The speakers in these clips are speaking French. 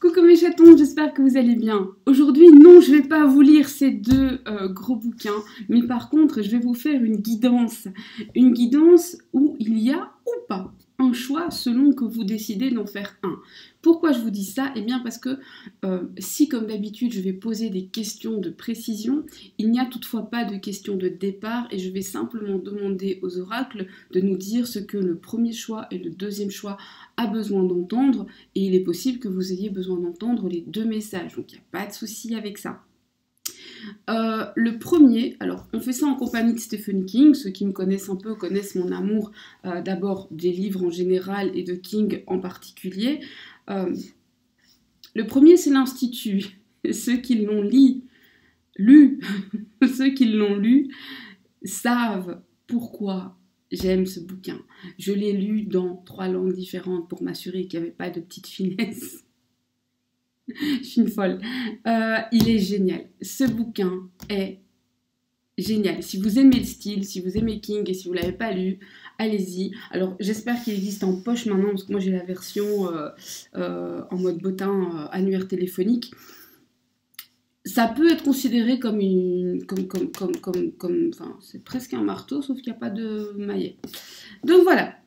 Coucou mes chatons, j'espère que vous allez bien. Aujourd'hui, non, je ne vais pas vous lire ces deux gros bouquins, mais par contre, je vais vous faire une guidance. Une guidance où il y a ou pas un choix selon que vous décidez d'en faire un. Pourquoi je vous dis ça? Eh bien parce que si, comme d'habitude, je vais poser des questions de précision, il n'y a toutefois pas de questions de départ et je vais simplement demander aux oracles de nous dire ce que le premier choix et le deuxième choix a besoin d'entendre et il est possible que vous ayez besoin d'entendre les deux messages, donc il n'y a pas de souci avec ça. Le premier, alors on fait ça en compagnie de Stephen King. Ceux qui me connaissent un peu connaissent mon amour d'abord des livres en général et de King en particulier. Le premier, c'est l'Institut. Ceux qui l'ont lu, ceux qui l'ont lu savent pourquoi j'aime ce bouquin. Je l'ai lu dans 3 langues différentes pour m'assurer qu'il n'y avait pas de petite finesse. Je suis une folle. Il est génial. Ce bouquin est génial. Si vous aimez le style, si vous aimez King et si vous ne l'avez pas lu, allez-y. Alors, j'espère qu'il existe en poche maintenant, parce que moi, j'ai la version en mode bottin annuaire téléphonique. Ça peut être considéré comme enfin, c'est presque un marteau, sauf qu'il n'y a pas de maillet. Donc, voilà.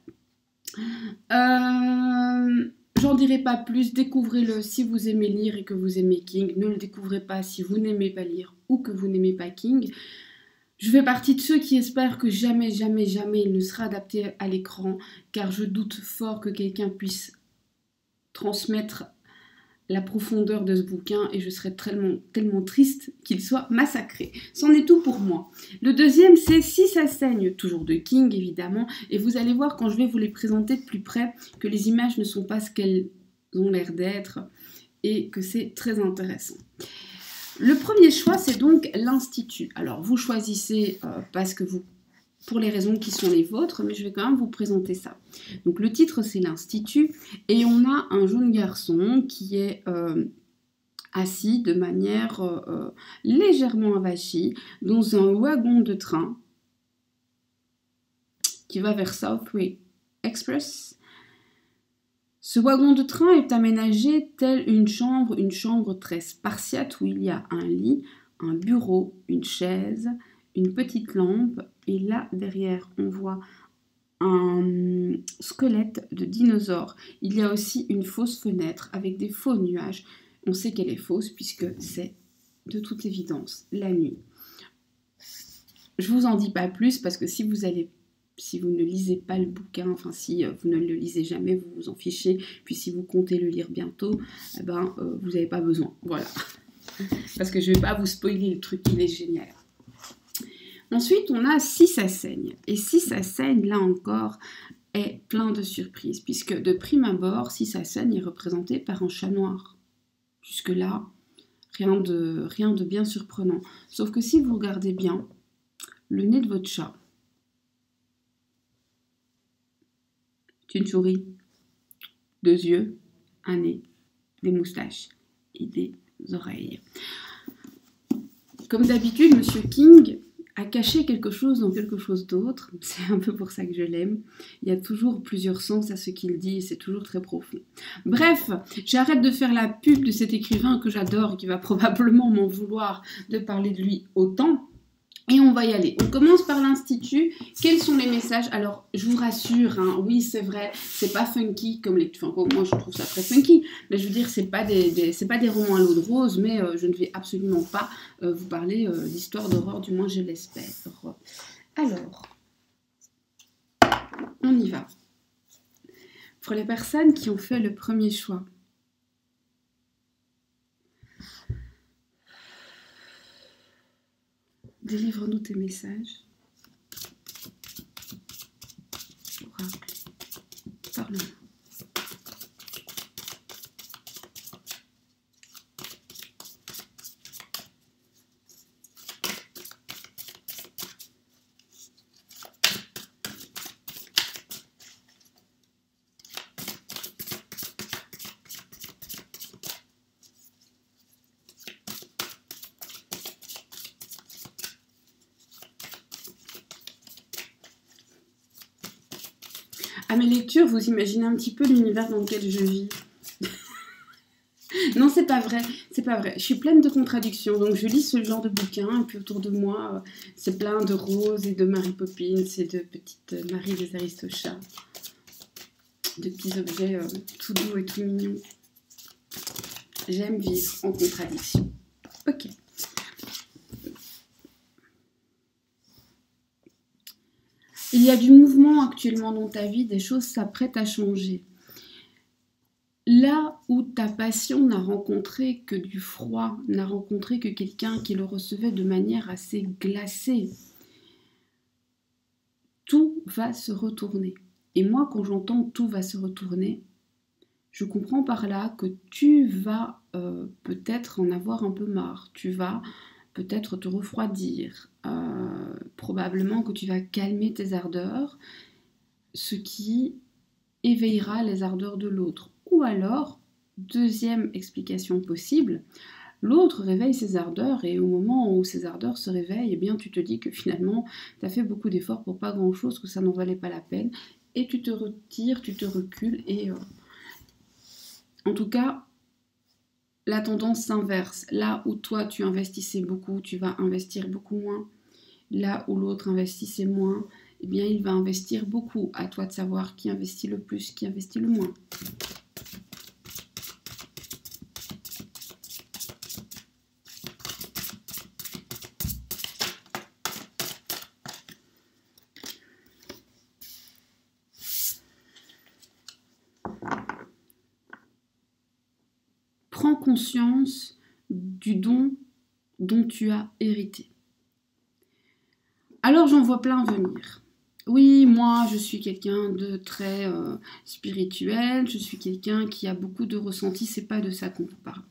J'en dirai pas plus, découvrez-le si vous aimez lire et que vous aimez King. Ne le découvrez pas si vous n'aimez pas lire ou que vous n'aimez pas King. Je fais partie de ceux qui espèrent que jamais, jamais, jamais il ne sera adapté à l'écran, car je doute fort que quelqu'un puisse transmettre la profondeur de ce bouquin et je serais tellement triste qu'il soit massacré. C'en est tout pour moi. Le deuxième, c'est Si ça saigne, toujours de King évidemment, et vous allez voir quand je vais vous les présenter de plus près que les images ne sont pas ce qu'elles ont l'air d'être et que c'est très intéressant. Le premier choix, c'est donc l'Institut. Alors vous choisissez parce que pour les raisons qui sont les vôtres, mais je vais quand même vous présenter ça. Donc le titre, c'est l'Institut, et on a un jeune garçon qui est assis de manière légèrement avachie dans un wagon de train qui va vers Southway Express. Ce wagon de train est aménagé tel une chambre très spartiate où il y a un lit, un bureau, une chaise, une petite lampe, et là derrière on voit un squelette de dinosaure. Il y a aussi une fausse fenêtre avec des faux nuages. On sait qu'elle est fausse puisque c'est de toute évidence la nuit. Je vous en dis pas plus parce que si vous ne lisez pas le bouquin, enfin si vous ne le lisez jamais, vous vous en fichez, puis si vous comptez le lire bientôt, eh ben, vous n'avez pas besoin. Voilà. Parce que je ne vais pas vous spoiler le truc, il est génial. Ensuite, on a Si ça saigne. Et Si ça saigne, là encore, est plein de surprises, puisque de prime abord, Si ça saigne est représenté par un chat noir. Jusque-là, rien de bien surprenant. Sauf que si vous regardez bien, le nez de votre chat, c'est une souris, 2 yeux, un nez, des moustaches et des oreilles. Comme d'habitude, Monsieur King a caché quelque chose dans quelque chose d'autre. C'est un peu pour ça que je l'aime. Il y a toujours plusieurs sens à ce qu'il dit et c'est toujours très profond. Bref, j'arrête de faire la pub de cet écrivain que j'adore et qui va probablement m'en vouloir de parler de lui autant. Et on va y aller. On commence par l'Institut. Quels sont les messages? Alors, je vous rassure, hein, oui, c'est vrai, c'est pas funky comme les... Enfin, moi, je trouve ça très funky. Mais je veux dire, c'est pas des romans à l'eau de rose, mais je ne vais absolument pas vous parler d'histoires d'horreur, du moins je l'espère. Alors, on y va. Pour les personnes qui ont fait le premier choix, délivre-nous tes messages. Oracle, parle-nous. À mes lectures, vous imaginez un petit peu l'univers dans lequel je vis. Non, c'est pas vrai, c'est pas vrai. Je suis pleine de contradictions, donc je lis ce genre de bouquin, et puis autour de moi, c'est plein de roses et de Mary Poppins et de petites Marie des Aristochats. De petits objets tout doux et tout mignons. J'aime vivre en contradiction. Ok. Il y a du mouvement actuellement dans ta vie, des choses s'apprêtent à changer. Là où ta passion n'a rencontré que du froid, n'a rencontré que quelqu'un qui le recevait de manière assez glacée, tout va se retourner. Et moi, quand j'entends tout va se retourner, je comprends par là que tu vas peut-être en avoir un peu marre, tu vas peut-être te refroidir, probablement que tu vas calmer tes ardeurs, ce qui éveillera les ardeurs de l'autre. Ou alors, deuxième explication possible, l'autre réveille ses ardeurs et au moment où ses ardeurs se réveillent, eh bien tu te dis que finalement tu as fait beaucoup d'efforts pour pas grand chose, que ça n'en valait pas la peine et tu te retires, tu te recules et en tout cas la tendance s'inverse. Là où toi tu investissais beaucoup, tu vas investir beaucoup moins. Là où l'autre investissait moins, eh bien il va investir beaucoup. À toi de savoir qui investit le plus, qui investit le moins. Prends conscience du don dont tu as hérité. Alors j'en vois plein venir. Oui, moi je suis quelqu'un de très spirituel, je suis quelqu'un qui a beaucoup de ressentis, c'est pas de ça qu'on vous parle.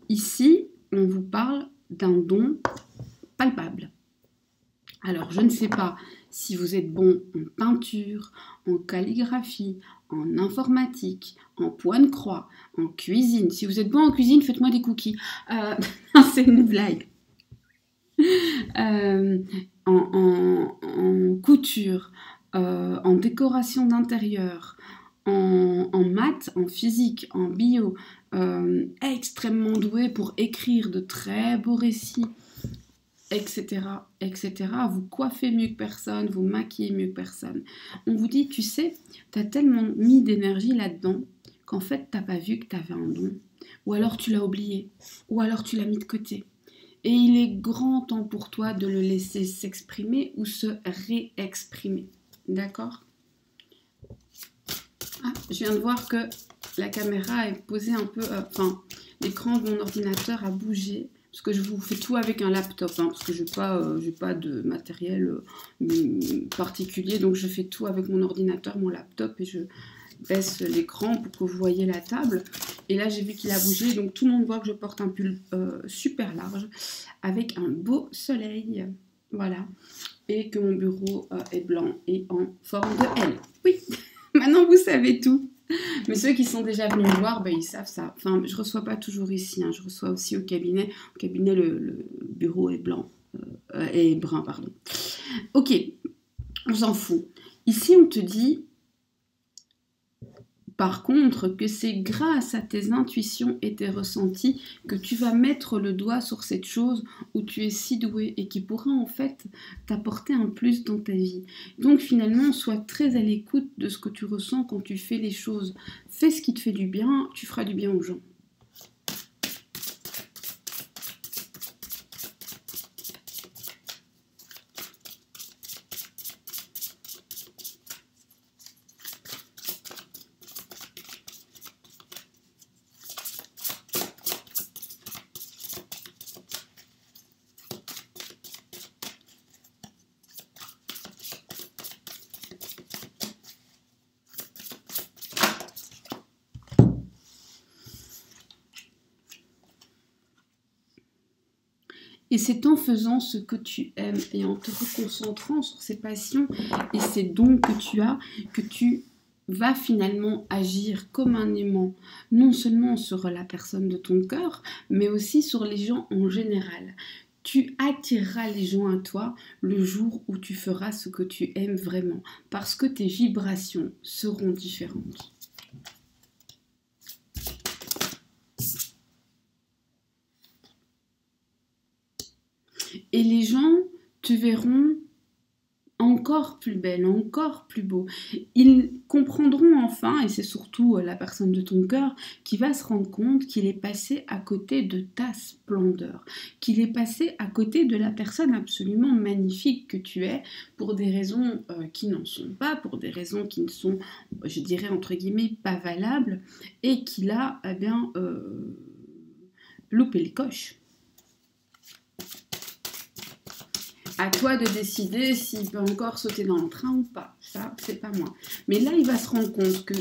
Ici, on vous parle d'un don palpable. Alors je ne sais pas si vous êtes bon en peinture, en calligraphie, en informatique, en point de croix, en cuisine. Si vous êtes bon en cuisine, faites-moi des cookies. C'est une blague. En couture, en décoration d'intérieur, en maths, en physique, en bio, extrêmement doué pour écrire de très beaux récits, etc., etc. Vous coiffez mieux que personne, vous maquillez mieux que personne. On vous dit, tu sais, tu as tellement mis d'énergie là-dedans qu'en fait, tu n'as pas vu que tu avais un don. Ou alors tu l'as oublié, ou alors tu l'as mis de côté. Et il est grand temps pour toi de le laisser s'exprimer ou se réexprimer. D'accord ? Ah, je viens de voir que la caméra est posée un peu... l'écran de mon ordinateur a bougé. Parce que je vous fais tout avec un laptop. Parce que je n'ai pas de matériel particulier. Donc je fais tout avec mon ordinateur, mon laptop. Et je baisse l'écran pour que vous voyez la table. Et là, j'ai vu qu'il a bougé. Donc tout le monde voit que je porte un pull super large avec un beau soleil. Voilà. Et que mon bureau est blanc et en forme de L. Oui, maintenant vous savez tout. Mais ceux qui sont déjà venus me voir, ben, ils savent ça. Enfin, je ne reçois pas toujours ici. Je reçois aussi au cabinet. Au cabinet, le bureau est blanc. Et brun, pardon. Ok, on s'en fout. Ici, on te dit... Par contre, que c'est grâce à tes intuitions et tes ressentis que tu vas mettre le doigt sur cette chose où tu es si doué et qui pourra en fait t'apporter un plus dans ta vie. Donc finalement, sois très à l'écoute de ce que tu ressens quand tu fais les choses. Fais ce qui te fait du bien, tu feras du bien aux gens. Et c'est en faisant ce que tu aimes et en te reconcentrant sur ces passions et ces dons que tu vas finalement agir comme un aimant, non seulement sur la personne de ton cœur, mais aussi sur les gens en général. Tu attireras les gens à toi le jour où tu feras ce que tu aimes vraiment, parce que tes vibrations seront différentes. Et les gens te verront encore plus belle, encore plus beau. Ils comprendront enfin, et c'est surtout la personne de ton cœur qui va se rendre compte qu'il est passé à côté de ta splendeur, qu'il est passé à côté de la personne absolument magnifique que tu es, pour des raisons qui n'en sont pas, pour des raisons qui ne sont, je dirais entre guillemets, pas valables, et qu'il a loupé les coches. À toi de décider s'il peut encore sauter dans le train ou pas. Ça, c'est pas moi. Mais là, il va se rendre compte que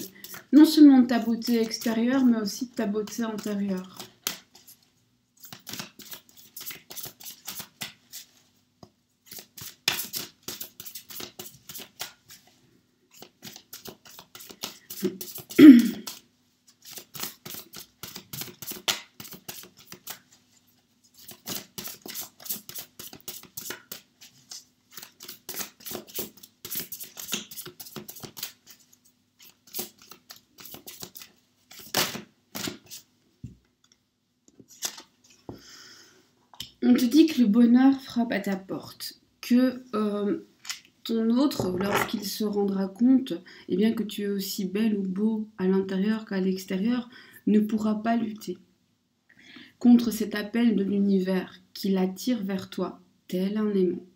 non seulement de ta beauté extérieure, mais aussi de ta beauté intérieure. On te dit que le bonheur frappe à ta porte, que ton autre, lorsqu'il se rendra compte eh bien, que tu es aussi belle ou beau à l'intérieur qu'à l'extérieur, ne pourra pas lutter contre cet appel de l'univers qui l'attire vers toi, tel un aimant.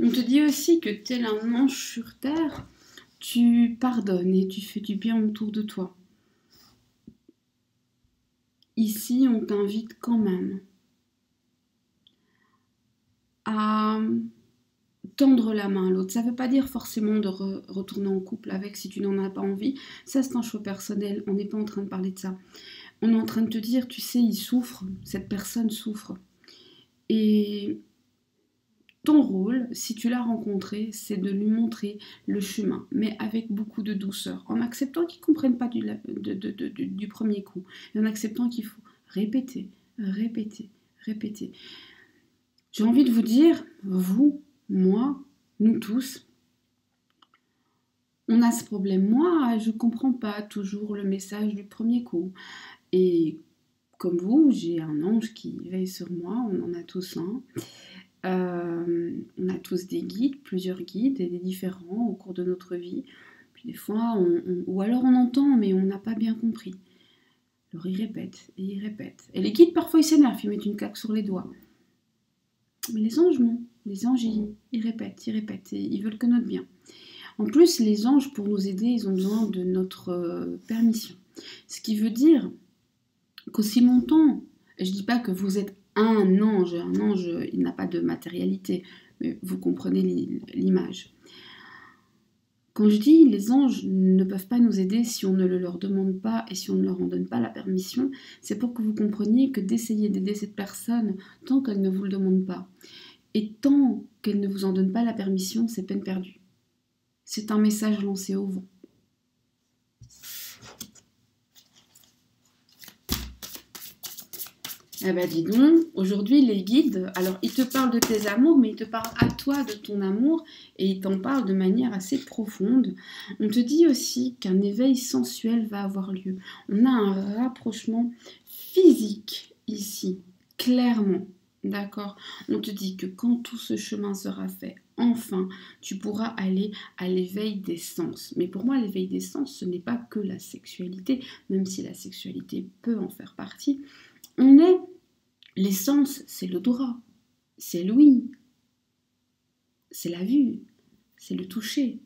On te dit aussi que tel un ange sur terre, tu pardonnes et tu fais du bien autour de toi. Ici, on t'invite quand même à tendre la main à l'autre. Ça ne veut pas dire forcément de retourner en couple avec si tu n'en as pas envie. Ça, c'est un choix personnel. On n'est pas en train de parler de ça. On est en train de te dire, tu sais, il souffre. Cette personne souffre. Et ton rôle, si tu l'as rencontré, c'est de lui montrer le chemin, mais avec beaucoup de douceur, en acceptant qu'il ne comprenne pas du premier coup, et en acceptant qu'il faut répéter, répéter, répéter. J'ai envie de vous dire, vous, moi, nous tous, on a ce problème. Moi, je ne comprends pas toujours le message du premier coup. Et comme vous, j'ai un ange qui veille sur moi, on en a tous un. On a tous des guides, plusieurs guides, et des différents au cours de notre vie. Puis des fois, ou alors on entend, mais on n'a pas bien compris. Alors ils répètent, et ils répètent. Et les guides, parfois, ils s'énervent, ils mettent une claque sur les doigts. Mais les anges, non. Les anges, ils répètent, et ils veulent que notre bien. En plus, les anges, pour nous aider, ils ont besoin de notre permission. Ce qui veut dire qu'aussi longtemps, je ne dis pas que vous êtes un ange, il n'a pas de matérialité, mais vous comprenez l'image. Quand je dis les anges ne peuvent pas nous aider si on ne le leur demande pas et si on ne leur en donne pas la permission, c'est pour que vous compreniez que d'essayer d'aider cette personne tant qu'elle ne vous le demande pas et tant qu'elle ne vous en donne pas la permission, c'est peine perdue. C'est un message lancé au vent. Eh ben dis donc, aujourd'hui les guides, alors ils te parlent de tes amours, mais ils te parlent à toi de ton amour et ils t'en parlent de manière assez profonde. On te dit aussi qu'un éveil sensuel va avoir lieu. On a un rapprochement physique ici, clairement, d'accord? On te dit que quand tout ce chemin sera fait, enfin, tu pourras aller à l'éveil des sens. Mais pour moi, l'éveil des sens, ce n'est pas que la sexualité, même si la sexualité peut en faire partie. Les sens, c'est l'odorat, c'est l'ouïe, c'est la vue, c'est le toucher,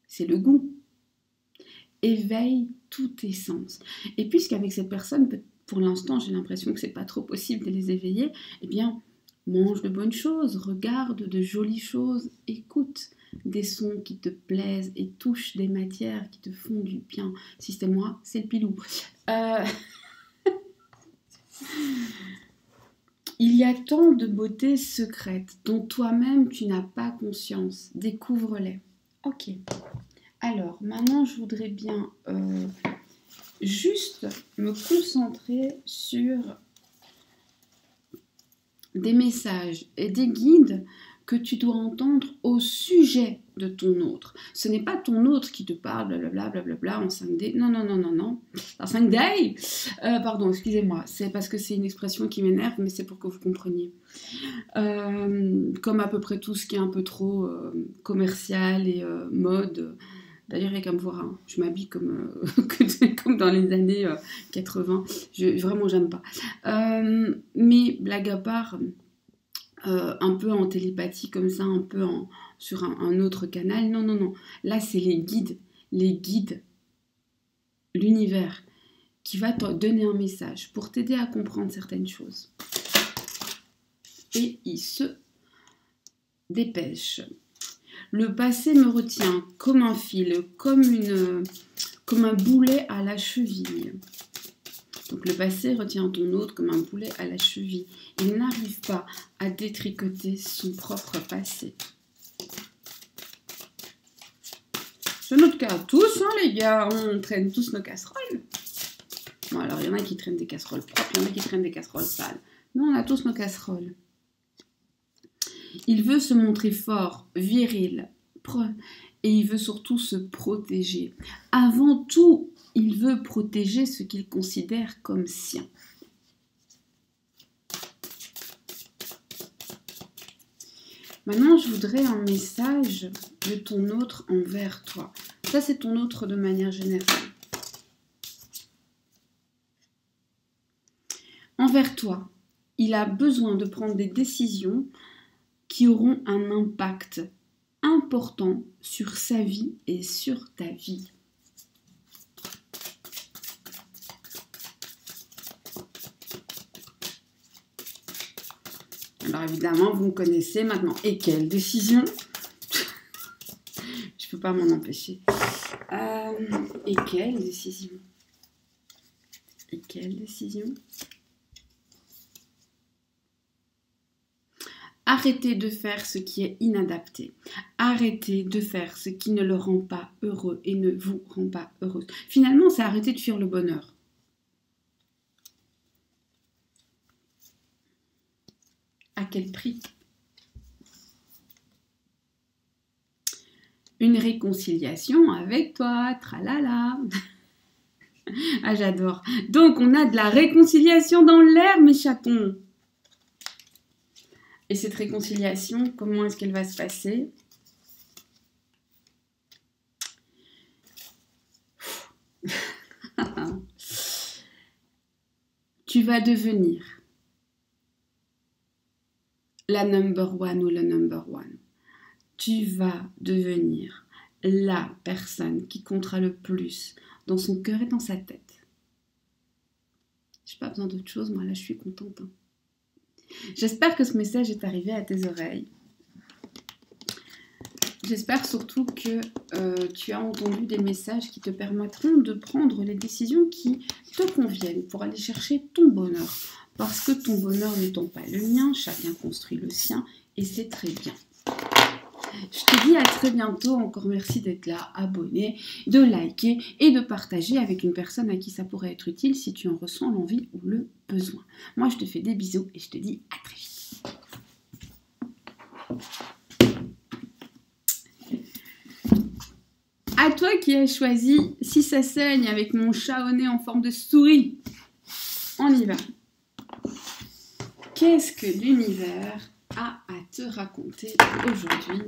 c'est le goût. Éveille tous tes sens. Et puisqu'avec cette personne, pour l'instant, j'ai l'impression que c'est pas trop possible de les éveiller, eh bien, mange de bonnes choses, regarde de jolies choses, écoute, des sons qui te plaisent et touchent des matières qui te font du bien. Si c'était moi, c'est le pilou. Il y a tant de beautés secrètes dont toi-même tu n'as pas conscience. Découvre-les. Ok. Alors, maintenant, je voudrais bien juste me concentrer sur des messages et des guides que tu dois entendre au sujet de ton autre. Ce n'est pas ton autre qui te parle, blablabla, blablabla, en 5D. Non, non, non, non, non. En 5D pardon, excusez-moi. C'est parce que c'est une expression qui m'énerve, mais c'est pour que vous compreniez. Comme à peu près tout ce qui est un peu trop commercial et mode. D'ailleurs, il n'y a qu'à me voir, hein. Je m'habille comme, comme dans les années 80. Vraiment, j'aime pas. Mais blague à part, un peu en télépathie comme ça, un peu sur un autre canal. Non, non, non. Là, c'est les guides, l'univers qui va te donner un message pour t'aider à comprendre certaines choses. Et il se dépêche. Le passé me retient comme un fil, comme un boulet à la cheville. Donc le passé retient ton autre comme un boulet à la cheville. Il n'arrive pas à détricoter son propre passé. C'est notre cas tous, hein, les gars. On traîne tous nos casseroles. Bon, alors il y en a qui traînent des casseroles propres, il y en a qui traînent des casseroles sales. Mais on a tous nos casseroles. Il veut se montrer fort, viril, et il veut surtout se protéger. Avant tout, il veut protéger ce qu'il considère comme sien. Maintenant, je voudrais un message de ton autre envers toi. Ça, c'est ton autre de manière générale. Envers toi, il a besoin de prendre des décisions qui auront un impact important sur sa vie et sur ta vie. Alors évidemment, vous me connaissez maintenant. Et quelle décision? Je peux pas m'en empêcher. Et quelle décision? Et quelle décision? Arrêtez de faire ce qui est inadapté. Arrêtez de faire ce qui ne le rend pas heureux et ne vous rend pas heureuse. Finalement, c'est arrêter de fuir le bonheur. À quel prix? Une réconciliation avec toi, tralala. Ah, j'adore. Donc, on a de la réconciliation dans l'air, mes chatons. Et cette réconciliation, comment est-ce qu'elle va se passer? Tu vas devenir la number one ou le number one. Tu vas devenir la personne qui comptera le plus dans son cœur et dans sa tête. J'ai pas besoin d'autre chose, moi là je suis contente. Hein. J'espère que ce message est arrivé à tes oreilles. J'espère surtout que tu as entendu des messages qui te permettront de prendre les décisions qui te conviennent pour aller chercher ton bonheur. Parce que ton bonheur n'étant pas le mien, chacun construit le sien et c'est très bien. Je te dis à très bientôt. Encore merci d'être là, abonné, de liker et de partager avec une personne à qui ça pourrait être utile si tu en ressens l'envie ou le besoin. Moi, je te fais des bisous et je te dis à très vite. À toi qui as choisi Si ça saigne avec mon chat au nez en forme de souris. On y va. Qu'est-ce que l'univers a à te raconter aujourd'hui?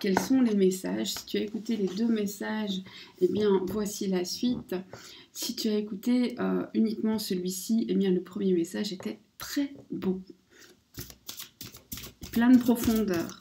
Quels sont les messages? Si tu as écouté les deux messages, eh bien, voici la suite. Si tu as écouté uniquement celui-ci, eh bien, le premier message était très beau. Plein de profondeur.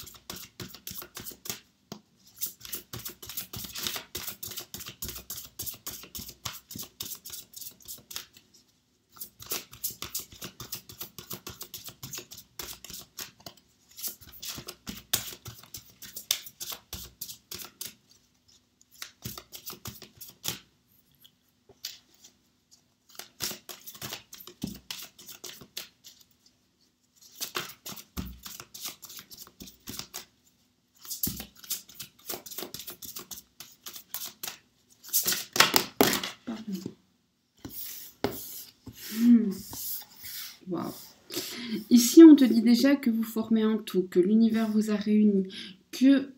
te dit déjà que vous formez un tout, que l'univers vous a réunis, que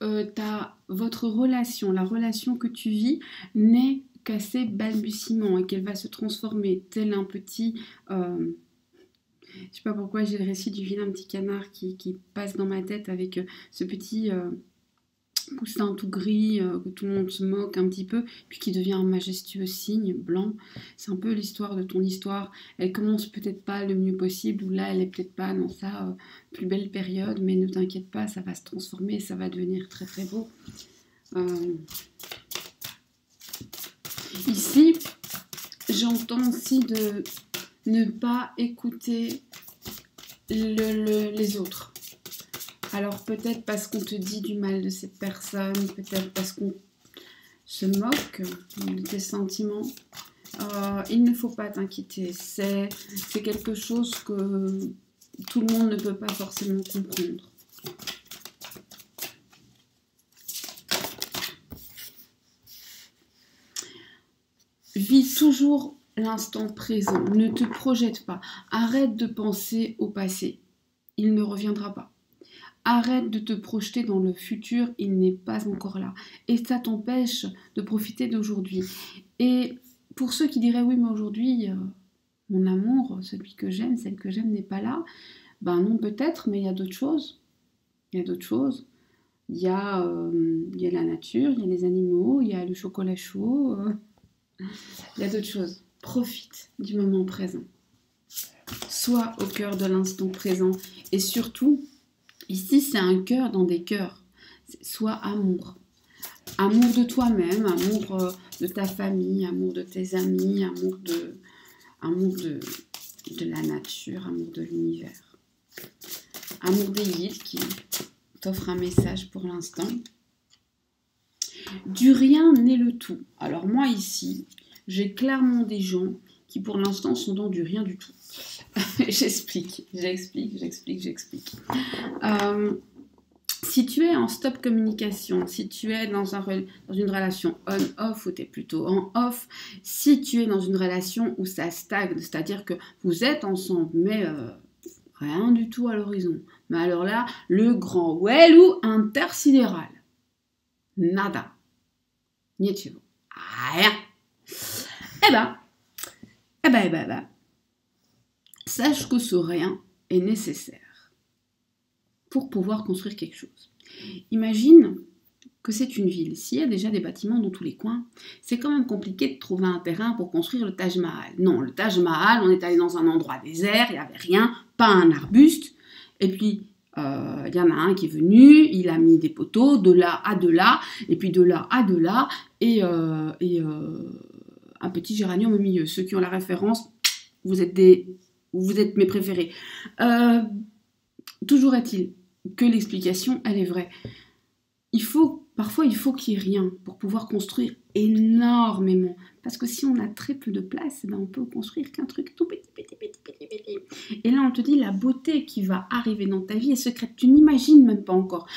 votre relation, la relation que tu vis, n'est qu'à ses balbutiements et qu'elle va se transformer tel un petit... je sais pas pourquoi j'ai le récit du vilain petit canard qui passe dans ma tête avec ce petit poussin tout gris que tout le monde se moque un petit peu, puis qui devient un majestueux cygne blanc. C'est un peu l'histoire de ton histoire. Elle commence peut-être pas le mieux possible, ou là elle est peut-être pas dans sa plus belle période, mais ne t'inquiète pas, ça va se transformer, ça va devenir très très beau. Ici, j'entends aussi de ne pas écouter les autres. Alors peut-être parce qu'on te dit du mal de cette personne, peut-être parce qu'on se moque de tes sentiments. Il ne faut pas t'inquiéter, c'est quelque chose que tout le monde ne peut pas forcément comprendre. Vis toujours l'instant présent, ne te projette pas, arrête de penser au passé, il ne reviendra pas. Arrête de te projeter dans le futur, il n'est pas encore là. Et ça t'empêche de profiter d'aujourd'hui. Et pour ceux qui diraient, oui, mais aujourd'hui, mon amour, celui que j'aime, celle que j'aime n'est pas là. Ben non, peut-être, mais il y a d'autres choses. Il y a d'autres choses. Il y a la nature, il y a les animaux, il y a le chocolat chaud. Il y a d'autres choses. Profite du moment présent. Sois au cœur de l'instant présent. Et surtout, ici, c'est un cœur dans des cœurs. Sois amour. Amour de toi-même, amour de ta famille, amour de tes amis, amour de la nature, amour de l'univers. Amour des guides qui t'offre un message pour l'instant. Du rien naît le tout. Alors moi ici, j'ai clairement des gens qui pour l'instant sont dans du rien du tout. J'explique. Si tu es en stop communication, si tu es dans une relation on-off ou tu es plutôt en off, si tu es dans une relation où ça stagne, c'est-à-dire que vous êtes ensemble, mais rien du tout à l'horizon. Mais alors là, le grand wellou intersidéral. Nada. Niente. Rien. Eh ben, sache que ce rien est nécessaire pour pouvoir construire quelque chose. Imagine que c'est une ville. S'il y a déjà des bâtiments dans tous les coins, c'est quand même compliqué de trouver un terrain pour construire le Taj Mahal. Non, le Taj Mahal, on est allé dans un endroit désert, il n'y avait rien, pas un arbuste, et puis il y en a un qui est venu, il a mis des poteaux de là à de là, et puis de là à de là, et un petit géranium au milieu. Ceux qui ont la référence, vous êtes mes préférés. Toujours est-il que l'explication, elle est vraie. Parfois, il faut qu'il y ait rien pour pouvoir construire énormément. Parce que si on a très peu de place, ben on peut construire qu'un truc tout petit. Et là, on te dit, la beauté qui va arriver dans ta vie est secrète. Tu n'imagines même pas encore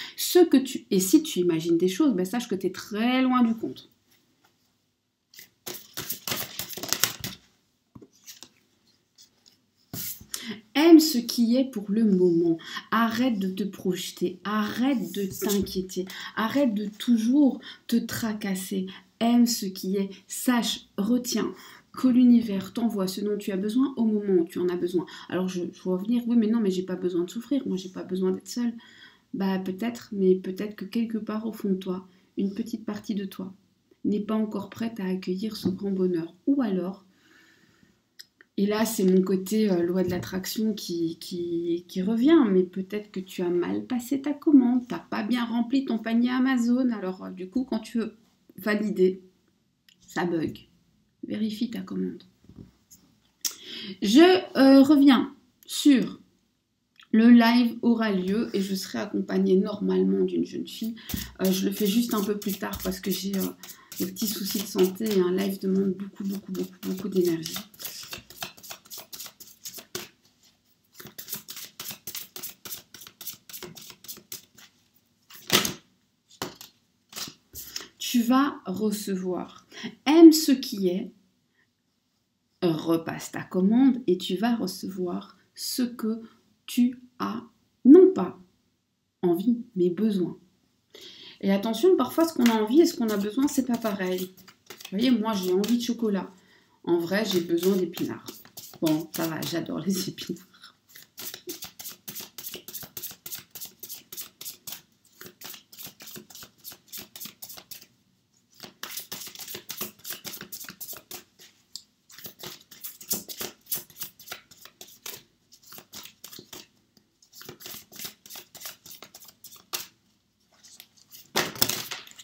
Et si tu imagines des choses, ben sache que tu es très loin du compte. Aime ce qui est pour le moment. Arrête de te projeter. Arrête de t'inquiéter. Arrête de toujours te tracasser. Aime ce qui est. Sache, retiens que l'univers t'envoie ce dont tu as besoin au moment où tu en as besoin. Alors je vois venir, oui mais non, mais j'ai pas besoin de souffrir. Moi j'ai pas besoin d'être seule. Bah peut-être, mais peut-être que quelque part au fond de toi, une petite partie de toi n'est pas encore prête à accueillir ce grand bonheur. Ou alors, et là, c'est mon côté loi de l'attraction qui revient. Mais peut-être que tu as mal passé ta commande. Tu n'as pas bien rempli ton panier Amazon. Alors, du coup, quand tu veux valider, ça bug. Vérifie ta commande. Je reviens sur le live aura lieu et je serai accompagnée normalement d'une jeune fille. Je le fais juste un peu plus tard parce que j'ai des petits soucis de santé et un live demande beaucoup d'énergie. Tu vas recevoir. Aime ce qui est, repasse ta commande et tu vas recevoir ce que tu as non pas envie, mais besoin. Et attention, parfois ce qu'on a envie et ce qu'on a besoin, c'est pas pareil. Vous voyez, moi j'ai envie de chocolat. En vrai, j'ai besoin d'épinards. Bon, ça va, j'adore les épinards.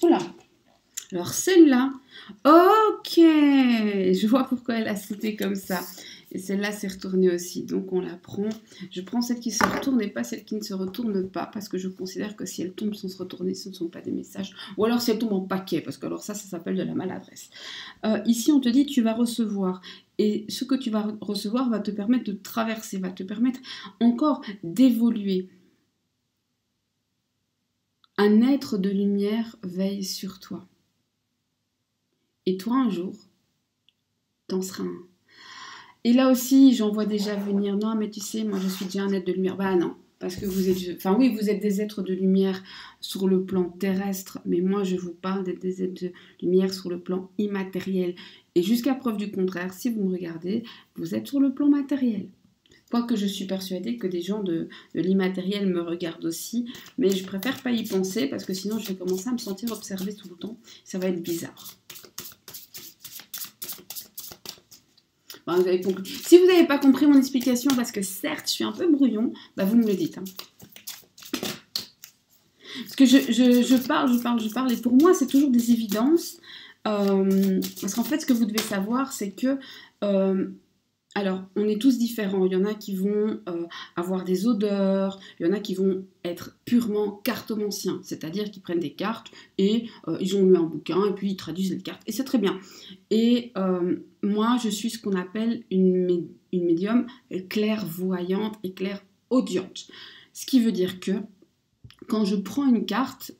Voilà. Alors celle-là, ok, je vois pourquoi elle a sauté comme ça. Et celle-là s'est retournée aussi, donc on la prend. Je prends celle qui se retourne et pas celle qui ne se retourne pas, parce que je considère que si elle tombe sans se retourner, ce ne sont pas des messages. Ou alors si elle tombe en paquet, parce que alors ça s'appelle de la maladresse. Ici, on te dit tu vas recevoir. Et ce que tu vas recevoir va te permettre de traverser, va te permettre encore d'évoluer. Un être de lumière veille sur toi. Et toi, un jour, t'en seras un. Et là aussi, j'en vois déjà venir. Non, mais tu sais, moi, je suis déjà un être de lumière. Bah non, parce que vous êtes... Enfin oui, vous êtes des êtres de lumière sur le plan terrestre, mais moi, je vous parle d'être des êtres de lumière sur le plan immatériel. Et jusqu'à preuve du contraire, si vous me regardez, vous êtes sur le plan matériel. Quoique je suis persuadée que des gens de l'immatériel me regardent aussi, mais je préfère pas y penser parce que sinon je vais commencer à me sentir observée tout le temps. Ça va être bizarre. Bon, vous avez compris. Si vous n'avez pas compris mon explication, parce que certes je suis un peu brouillon, bah vous me le dites. Hein. Parce que je parle, et pour moi c'est toujours des évidences. Parce qu'en fait ce que vous devez savoir c'est que... alors, on est tous différents. Il y en a qui vont avoir des odeurs, il y en a qui vont être purement cartomanciens, c'est-à-dire qu'ils prennent des cartes et ils ont lu un bouquin et puis ils traduisent les cartes. Et c'est très bien. Et moi, je suis ce qu'on appelle une médium clairvoyante et clairaudiente. Ce qui veut dire que quand je prends une carte,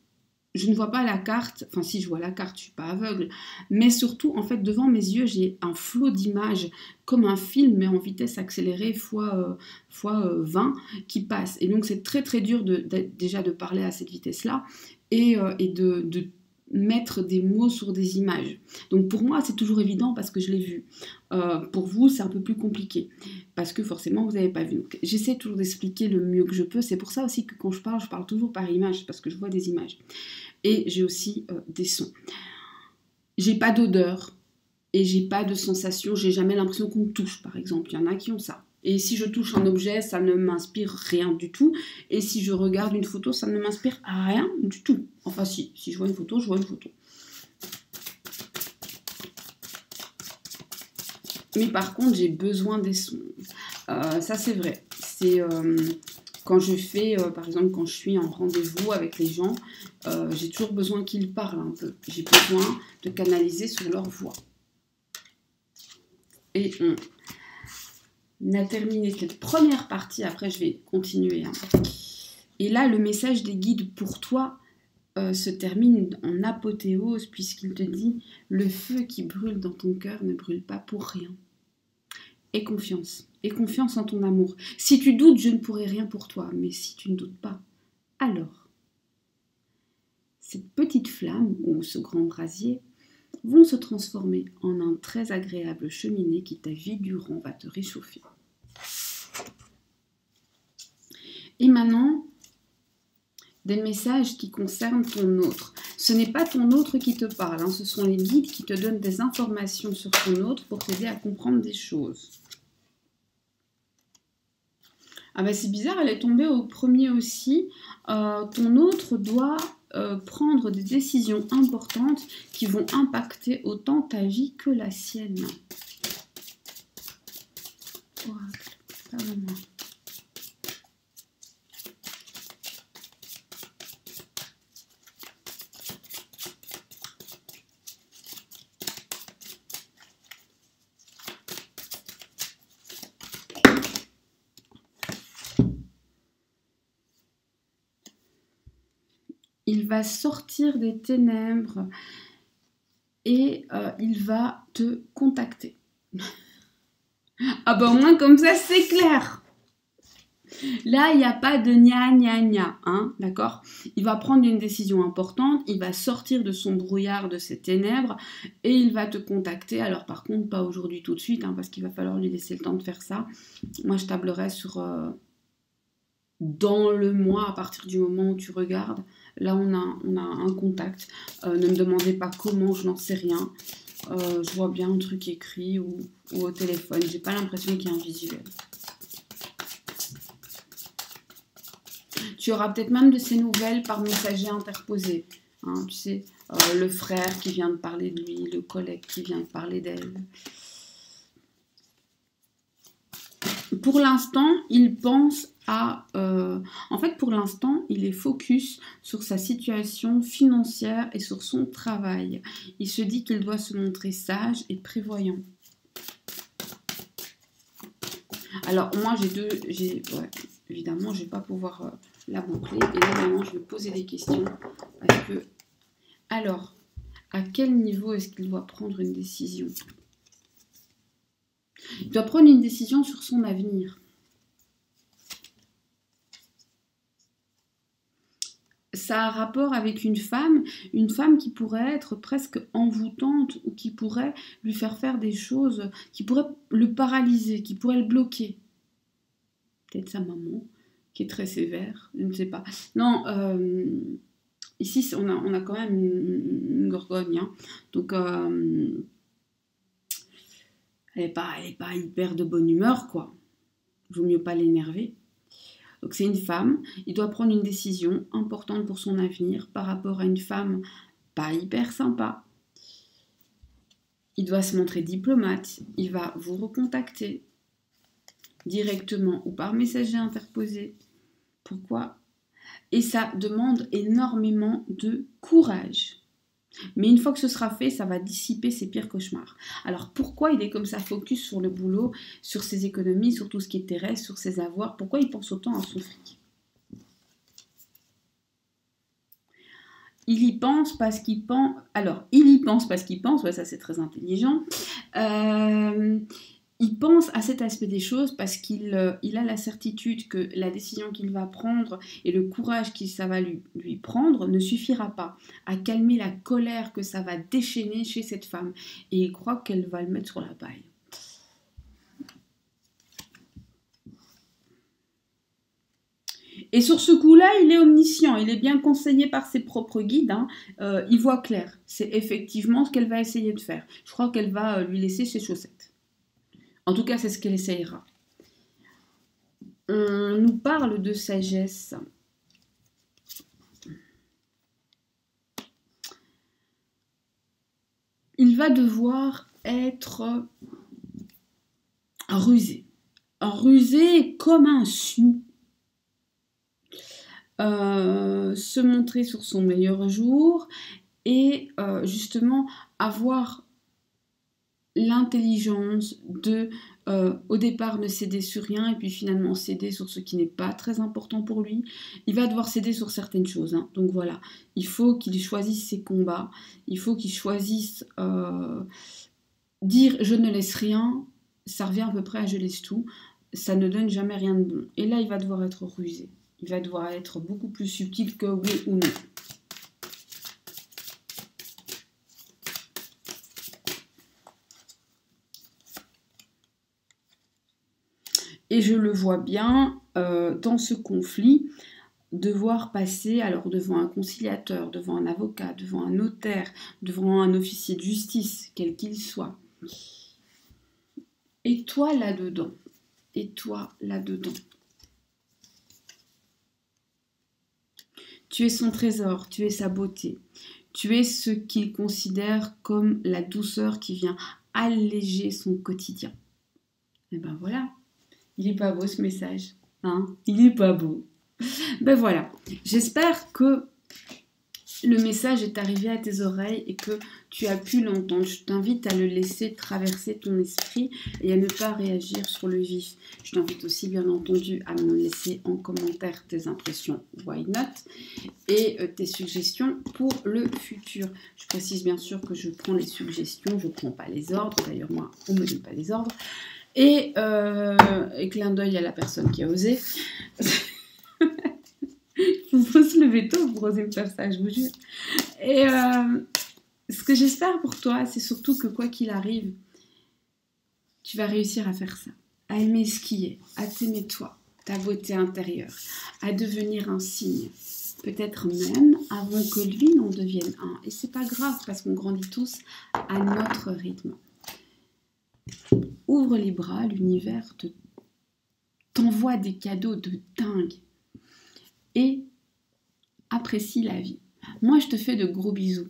je ne vois pas la carte, enfin si je vois la carte, je ne suis pas aveugle, mais surtout, en fait, devant mes yeux, j'ai un flot d'images, comme un film, mais en vitesse accélérée fois 20, qui passe. Et donc, c'est très très dur déjà de parler à cette vitesse-là et de mettre des mots sur des images. Donc pour moi, c'est toujours évident parce que je l'ai vu. Pour vous, c'est un peu plus compliqué parce que forcément, vous n'avez pas vu. Donc, j'essaie toujours d'expliquer le mieux que je peux. C'est pour ça aussi que quand je parle toujours par image parce que je vois des images. Et j'ai aussi des sons. J'ai pas d'odeur et j'ai pas de sensation. J'ai jamais l'impression qu'on me touche, par exemple. Il y en a qui ont ça. Et si je touche un objet, ça ne m'inspire rien du tout. Et si je regarde une photo, ça ne m'inspire rien du tout. Enfin, si je vois une photo, je vois une photo. Mais par contre, j'ai besoin des sons. Ça, c'est vrai. C'est quand je fais, par exemple, quand je suis en rendez-vous avec les gens, j'ai toujours besoin qu'ils parlent un peu. J'ai besoin de canaliser sur leur voix. Et on a terminé cette première partie. Après, je vais continuer. Hein. Et là, le message des guides pour toi se termine en apothéose puisqu'il te dit « Le feu qui brûle dans ton cœur ne brûle pas pour rien. » Et confiance en ton amour. Si tu doutes, je ne pourrai rien pour toi. Mais si tu ne doutes pas, alors, cette petite flamme ou ce grand brasier vont se transformer en un très agréable cheminée qui ta vie durant va te réchauffer. Et maintenant, des messages qui concernent ton autre. Ce n'est pas ton autre qui te parle, hein, ce sont les guides qui te donnent des informations sur ton autre pour t'aider à comprendre des choses. Ah bah c'est bizarre, elle est tombée au premier aussi. Ton autre doit prendre des décisions importantes qui vont impacter autant ta vie que la sienne. Oracle, parle-moi. Il va sortir des ténèbres et il va te contacter. Ah bah au moins comme ça c'est clair. Là, il n'y a pas de gna gna gna, hein, d'accord? Il va prendre une décision importante, il va sortir de son brouillard, de ses ténèbres, et il va te contacter. Alors par contre, pas aujourd'hui tout de suite, hein, parce qu'il va falloir lui laisser le temps de faire ça. Moi, je tablerais sur dans le mois, à partir du moment où tu regardes. Là, on a un contact. Ne me demandez pas comment, je n'en sais rien. Je vois bien un truc écrit ou au téléphone. J'ai pas l'impression qu'il y a un visuel. Tu auras peut-être même de ces nouvelles par messager interposé. Hein, tu sais, le frère qui vient de parler de lui, le collègue qui vient de parler d'elle. Pour l'instant, il pense à... en fait, pour l'instant, il est focus sur sa situation financière et sur son travail. Il se dit qu'il doit se montrer sage et prévoyant. Alors, moi, ouais, évidemment, je ne vais pas pouvoir la boucler. Et là, maintenant, je vais poser des questions. Parce que... Alors, à quel niveau est-ce qu'il doit prendre une décision ? Il doit prendre une décision sur son avenir. Ça a un rapport avec une femme qui pourrait être presque envoûtante ou qui pourrait lui faire des choses, qui pourrait le paralyser, qui pourrait le bloquer. Peut-être sa maman, qui est très sévère, je ne sais pas. Non, ici, on a quand même une gorgogne, hein. Donc... elle n'est pas hyper de bonne humeur, quoi. Vaut mieux pas l'énerver. Donc c'est une femme, il doit prendre une décision importante pour son avenir par rapport à une femme pas hyper sympa. Il doit se montrer diplomate, il va vous recontacter directement ou par messager interposé. Pourquoi ? Et ça demande énormément de courage. Mais une fois que ce sera fait, ça va dissiper ses pires cauchemars. Alors pourquoi il est comme ça focus sur le boulot, sur ses économies, sur tout ce qui est terrestre, sur ses avoirs? Pourquoi il pense autant à son fric? Il y pense parce qu'il pense... Alors, il y pense parce qu'il pense, ouais, ça c'est très intelligent. Il pense à cet aspect des choses parce qu'il a la certitude que la décision qu'il va prendre et le courage que ça va lui prendre ne suffira pas à calmer la colère que ça va déchaîner chez cette femme. Et il croit qu'elle va le mettre sur la paille. Et sur ce coup-là, il est omniscient, il est bien conseillé par ses propres guides, hein. Il voit clair. C'est effectivement ce qu'elle va essayer de faire. Je crois qu'elle va lui laisser ses chaussettes. En tout cas, c'est ce qu'elle essayera. On nous parle de sagesse. Il va devoir être rusé. Rusé comme un sioux. Se montrer sur son meilleur jour et justement avoir l'intelligence de au départ ne céder sur rien et puis finalement céder sur ce qui n'est pas très important pour lui. Il va devoir céder sur certaines choses, hein. Donc voilà, il faut qu'il choisisse ses combats, il faut qu'il choisisse dire je ne laisse rien, ça revient à peu près à je laisse tout, ça ne donne jamais rien de bon. Et là il va devoir être rusé, il va devoir être beaucoup plus subtil que oui ou non. Et je le vois bien dans ce conflit, devoir passer alors devant un conciliateur, devant un avocat, devant un notaire, devant un officier de justice, quel qu'il soit. Et toi là-dedans, tu es son trésor, tu es sa beauté, tu es ce qu'il considère comme la douceur qui vient alléger son quotidien. Et ben voilà. Il est pas beau ce message, hein? Il est pas beau. Ben voilà, j'espère que le message est arrivé à tes oreilles et que tu as pu l'entendre. Je t'invite à le laisser traverser ton esprit et à ne pas réagir sur le vif. Je t'invite aussi bien entendu à me laisser en commentaire tes impressions, why not, et tes suggestions pour le futur. Je précise bien sûr que je prends les suggestions, je ne prends pas les ordres. D'ailleurs moi, on ne me donne pas les ordres. Et clin d'œil à la personne qui a osé. Il faut se lever tôt pour oser faire ça, je vous jure. Et ce que j'espère pour toi, c'est surtout que quoi qu'il arrive, tu vas réussir à faire ça. À aimer ce qui est, à t'aimer toi, ta beauté intérieure, à devenir un signe. Peut-être même avant que lui n'en devienne un. Et c'est pas grave parce qu'on grandit tous à notre rythme. Ouvre les bras, l'univers t'envoie des cadeaux de dingue. Et apprécie la vie. Moi, je te fais de gros bisous.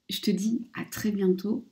Je te dis à très bientôt